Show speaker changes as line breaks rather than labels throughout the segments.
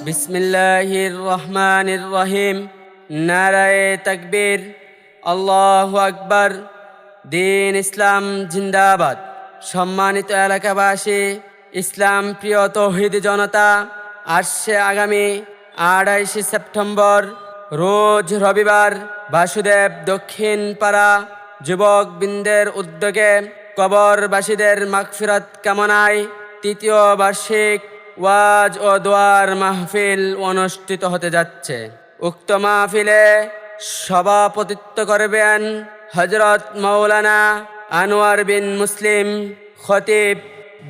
বিসমিল্লাহির রহমানির রহিম। নারায়ে তাকবীর, আল্লাহু আকবার। দিন ইসলাম জিন্দাবাদ। সম্মানিত এলাকাবাসী, ইসলাম প্রিয় তৌহিদ জনতা, আসছে আগামী 28 সেপ্টেম্বর রোজ রবিবার বাসুদেব দক্ষিণ পাড়া যুবকবৃন্দের উদ্যোগে কবরবাসীদের মাগফিরাত কামনায় তৃতীয় বার্ষিক ওয়াজ ও দোয়ার মাহফিল অনুষ্ঠিত হতে যাচ্ছে। উক্ত মাহফিলে সভাপতিত্ব করবেন হযরত মাওলানা আনোয়ার বিন মুসলিম, খতিব,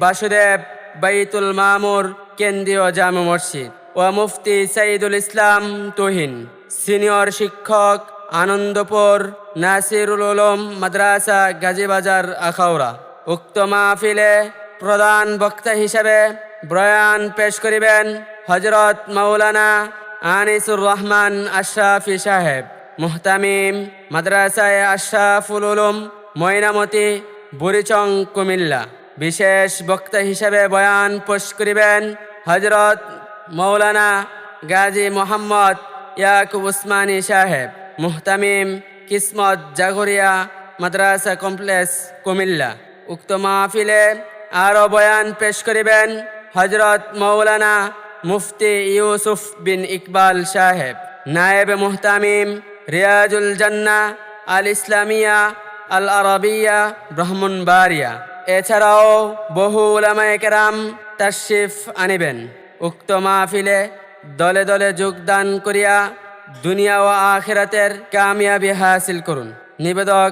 বাসুদেব বাইতুল মামুর কেন্দ্রীয় জামে মসজিদ ও মুফতি সাইদুল ইসলাম তুহিন, সিনিয়র শিক্ষক, আনন্দপুর নাসিরুল উলুম মাদ্রাসা, গাজীবাজার, আখাউড়া। উক্ত মাহফিলে প্রধান বক্তা হিসেবে বয়ান পেশ করিবেন হযরত মাওলানা আনিসুর রহমান আশরাফি সাহেব, মুহতামিম, মাদ্রাসায়ে আশরাফুল উলুম, ময়নামতি, বুড়িচং, কুমিল্লা। বিশেষ বক্তা হিসেবে বয়ান পেশ করিবেন হযরত মাওলানা গাজী মোহাম্মদ ইয়াকুব উসমানী সাহেব, মুহতামিম, কিসমত জাগরিয়া মাদ্রাসা কমপ্লেক্স, কুমিল্লা। উক্ত মাহফিলে আরও বয়ান পেশ করিবেন হযরত মাওলানা মুফতি ইউসুফ বিন ইকবাল সাহেব, নায়েব মুহতামিম, রিয়াজুল জান্নাহ আল ইসলামিয়া আল আরাবিয়া, ব্রাহ্মণবাড়িয়া। এছাড়াও বহু উলামায়ে কেরাম তাশরিফ আনিবেন। উক্ত মাহফিলে দলে দলে যোগদান করিয়া দুনিয়া ও আখিরাতের কামিয়াবি হাসিল করুন। নিবেদক